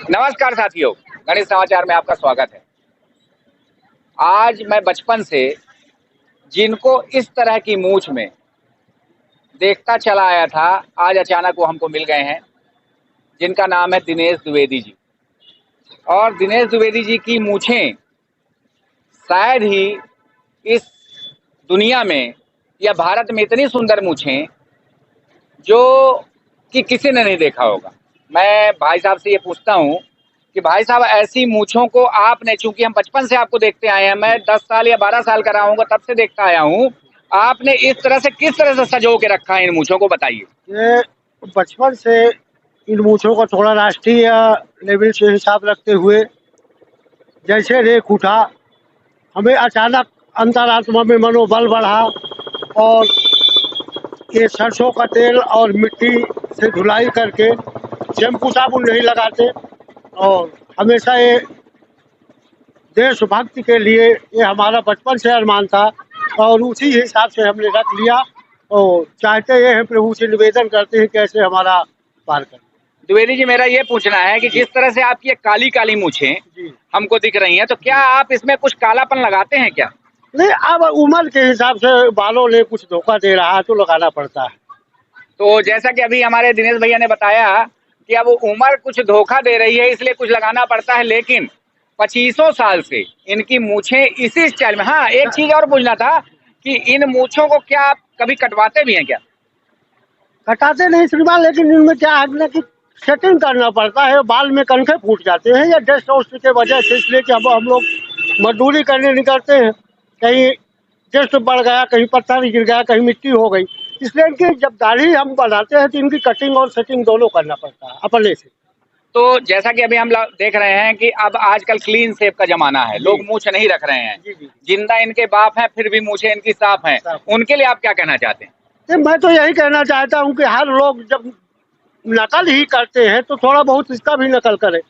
नमस्कार साथियों, गणित समाचार में आपका स्वागत है। आज मैं बचपन से जिनको इस तरह की मूंछ में देखता चला आया था, आज अचानक वो हमको मिल गए हैं, जिनका नाम है दिनेश द्विवेदी जी। और दिनेश द्विवेदी जी की मूंछें शायद ही इस दुनिया में या भारत में इतनी सुंदर मूंछें जो कि किसी ने नहीं देखा होगा। मैं भाई साहब से ये पूछता हूँ कि भाई साहब, ऐसी मूंछों को आपने, चूंकि हम बचपन से आपको देखते आए हैं, मैं 10 साल या 12 साल का रहा हूँ तब से देखता आया हूँ, आपने इस तरह से किस तरह से सजो के रखा है इन मूंछों को, बताइए। ये बचपन से इन मूंछों का थोड़ा राष्ट्रीय लेवल से हिसाब रखते हुए जैसे रेख उठा, हमें अचानक अंतरात्मा में मनोबल बढ़ा और ये सरसों का तेल और मिट्टी से धुलाई करके शैम्पू साबुन नहीं लगाते और हमेशा ये देशभक्ति के लिए ये हमारा बचपन से अरमान था और उसी हिसाब से हमने रख लिया और चाहते ये हैं, प्रभु से निवेदन करते हैं कैसे हमारा पार करें। द्विवेदी जी, मेरा ये पूछना है कि जिस तरह से आपकी ये काली काली मूंछें जी हमको दिख रही हैं, तो क्या आप इसमें कुछ कालापन लगाते हैं क्या? नहीं, अब उम्र के हिसाब से बालों ने कुछ धोखा दे रहा है तो लगाना पड़ता है। तो जैसा कि अभी हमारे दिनेश भैया ने बताया कि अब उम्र कुछ धोखा दे रही है, इसलिए कुछ लगाना पड़ता है, लेकिन 2500 साल से इनकी मूछें इसी स्टाइल में। हाँ, एक चीज और पूछना था कि इन मूछों को क्या आप कभी कटवाते भी हैं क्या? कटाते नहीं श्रीमान, लेकिन इनमें क्या है ना कि सेटिंग करना पड़ता है, बाल में कनखे फूट जाते हैं या डस्ट वस्ट के वजह से, इसलिए कि अब हम लोग मजदूरी करने निकलते हैं, कहीं डस्ट बढ़ गया, कहीं पत्थर गिर गया, कहीं मिट्टी हो गई, इसलिए इनकी जब दाढ़ी हम बनाते हैं तो इनकी कटिंग और सेटिंग दोनों करना पड़ता है अपने से। तो जैसा कि अभी हम देख रहे हैं कि अब आजकल क्लीन शेव का जमाना है, लोग मूछ नहीं रख रहे हैं। जी जी जिंदा इनके बाप हैं, फिर भी मूछें इनकी साफ हैं। साफ। उनके लिए आप क्या कहना चाहते हैं? तो मैं तो यही कहना चाहता हूँ कि हर लोग जब नकल ही करते हैं तो थोड़ा बहुत इसका भी नकल करें।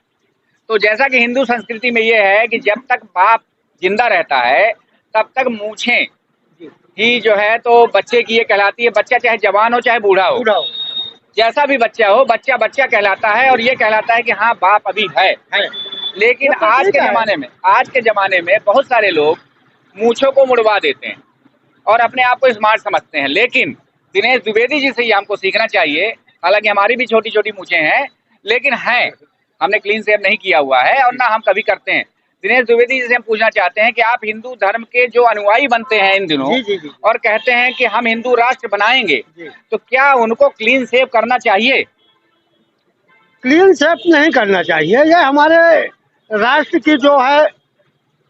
तो जैसा कि हिंदू संस्कृति में ये है कि जब तक बाप जिंदा रहता है तब तक मूछें ही जो है तो बच्चे की ये कहलाती है। बच्चा चाहे जवान हो चाहे बूढ़ा हो, जैसा भी बच्चा हो, बच्चा बच्चा कहलाता है और ये कहलाता है कि हाँ, बाप अभी है। लेकिन आज के जमाने में बहुत सारे लोग मूछों को मुड़वा देते हैं और अपने आप को स्मार्ट समझते हैं। लेकिन दिनेश द्विवेदी जी से ये हमको सीखना चाहिए। हालांकि हमारी भी छोटी छोटी मूछें हैं, लेकिन हैं, हमने क्लीन शेव नहीं किया हुआ है और ना हम कभी करते हैं। दिनेश द्विवेदी जी से हम पूछना चाहते हैं कि आप हिंदू धर्म के जो अनुयायी बनते हैं इन दिनों, जी। और कहते हैं कि हम हिंदू राष्ट्र बनाएंगे, तो क्या उनको क्लीन शेव करना चाहिए? क्लीन शेव नहीं करना चाहिए, ये हमारे राष्ट्र की जो है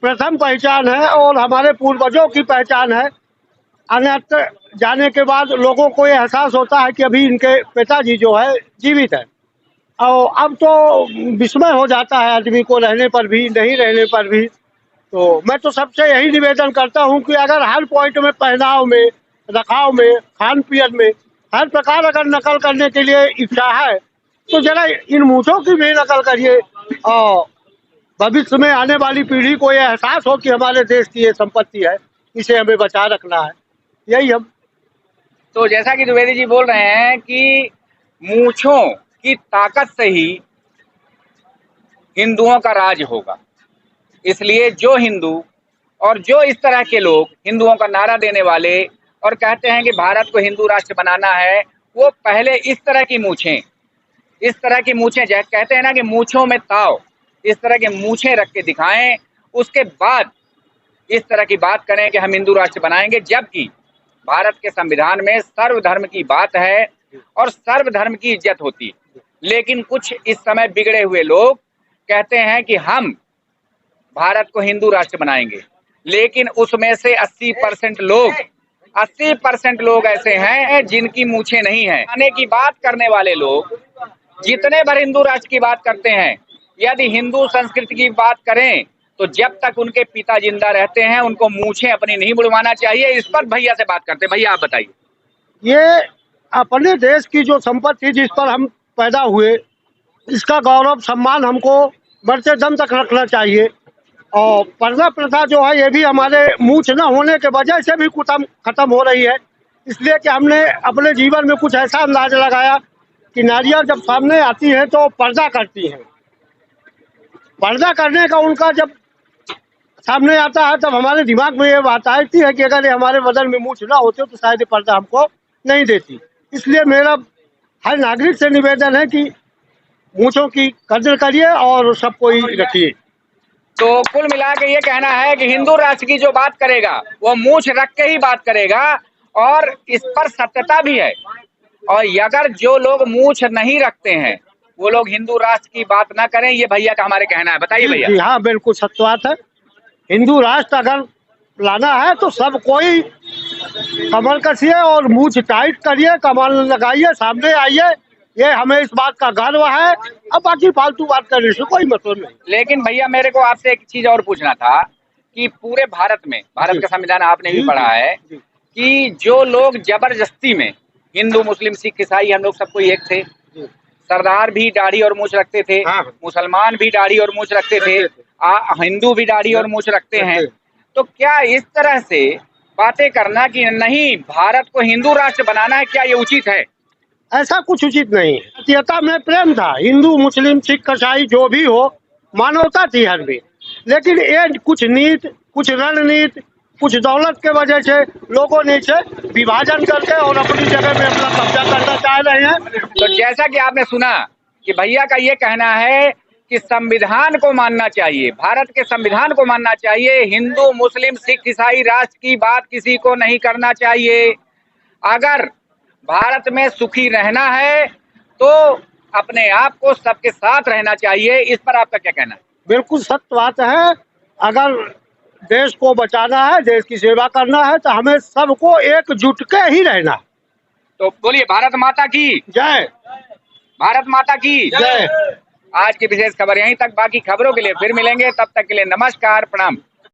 प्रथम पहचान है और हमारे पूर्वजों की पहचान है। अन्यत्र जाने के बाद लोगों को ये एहसास होता है कि अभी इनके पिताजी जो है जीवित है, और अब तो विस्मय हो जाता है आदमी को, रहने पर भी नहीं रहने पर भी। तो मैं तो सबसे यही निवेदन करता हूँ कि अगर हर पॉइंट में, पहनाव में, रखाव में, खान पियन में, हर प्रकार अगर नकल करने के लिए इच्छा है तो जरा इन मूछों की भी नकल करिए और भविष्य में आने वाली पीढ़ी को यह एहसास हो कि हमारे देश की ये संपत्ति है, इसे हमें बचा रखना है। यही हम। तो जैसा कि द्विवेदी जी बोल रहे हैं कि मूछों की ताकत से ही हिंदुओं का राज होगा, इसलिए जो हिंदू और जो इस तरह के लोग हिंदुओं का नारा देने वाले और कहते हैं कि भारत को हिंदू राष्ट्र बनाना है, वो पहले इस तरह की मूछें कहते हैं ना कि मूछों में ताव, इस तरह के मूछें रख के दिखाएं, उसके बाद इस तरह की बात करें कि हम हिंदू राष्ट्र बनाएंगे। जबकि भारत के संविधान में सर्वधर्म की बात है और सर्वधर्म की इज्जत होती है, लेकिन कुछ इस समय बिगड़े हुए लोग कहते हैं कि हम भारत को हिंदू राष्ट्र बनाएंगे, लेकिन उसमें से 80% लोग ऐसे हैं जिनकी मूछें नहीं हैं। आने की बात करने वाले लोग जितने भर हिंदू राष्ट्र की बात करते हैं, यदि हिंदू संस्कृति की बात करें तो जब तक उनके पिता जिंदा रहते हैं उनको मूछें अपनी नहीं मुड़वाना चाहिए। इस पर भैया से बात करते हैं। भैया, आप बताइए। ये अपने देश की जो संपत्ति जिस पर हम पैदा हुए, इसका गौरव सम्मान हमको मरते दम तक रखना चाहिए। और पर्दा प्रथा जो है ये भी हमारे मूछ न होने के वजह से भी खत्म हो रही है, इसलिए कि हमने अपने जीवन में कुछ ऐसा अंदाज लगाया कि नारियां जब सामने आती हैं तो पर्दा करती हैं, पर्दा करने का उनका जब सामने आता है तब हमारे दिमाग में ये बात आती है कि अगर ये हमारे बदन में मूंछ ना होते तो शायद ये पर्दा हमको नहीं देती। इसलिए मेरा हर नागरिक से निवेदन है कि मूंछों की कदर करिए और सबको ही रखिए। तो कुल मिला के ये कहना है कि हिंदू राष्ट्र की जो बात करेगा वो मूंछ रख के ही बात करेगा, और इस पर सत्यता भी है। और अगर जो लोग मूंछ नहीं रखते हैं वो लोग हिंदू राष्ट्र की बात ना करें, ये भैया का हमारे कहना है। बताइए भैया। जी हाँ, बिल्कुल सत्य बात है। हिंदू राष्ट्र अगर लाना है तो सब कोई कमर कसिए और मूंछ टाइट करिए, कमर लगाइए, सामने आइए। ये हमें इस बात का गर्व है। अब बाकी फालतू बात करने से कोई मतलब नहीं। लेकिन भैया मेरे को आपसे एक चीज और पूछना था कि पूरे भारत में, भारत का संविधान आपने भी पढ़ा है, कि जो लोग जबरदस्ती में, हिंदू मुस्लिम सिख ईसाई हम लोग सब कोई एक थे, सरदार भी दाढ़ी और मूंछ रखते थे, मुसलमान भी दाढ़ी और मूंछ रखते थे, हिंदू भी दाढ़ी और मूंछ रखते हैं। तो क्या इस तरह से बातें करना कि नहीं भारत को हिंदू राष्ट्र बनाना है, क्या ये उचित है? ऐसा कुछ उचित नहीं है। जातीयता में प्रेम था, हिंदू मुस्लिम सिख ईसाई जो भी हो, मानवता थी हर में। लेकिन ये कुछ नीति, कुछ रणनीति, कुछ दौलत के वजह से लोगों ने इसे विभाजन करके और अपनी जगह में अपना कब्जा करना चाह रहे हैं। तो जैसा कि आपने सुना कि भैया का ये कहना है कि संविधान को मानना चाहिए, भारत के संविधान को मानना चाहिए, हिंदू मुस्लिम सिख ईसाई राष्ट्र की बात किसी को नहीं करना चाहिए। अगर भारत में सुखी रहना है तो अपने आप को सबके साथ रहना चाहिए। इस पर आपका क्या कहना है? बिल्कुल सत्य बात है। अगर देश को बचाना है, देश की सेवा करना है तो हमें सबको एकजुट के ही रहना है। तो बोलिए भारत माता की जय। भारत माता की जय। आज की विशेष खबर यहीं तक, बाकी खबरों के लिए फिर मिलेंगे, तब तक के लिए नमस्कार, प्रणाम।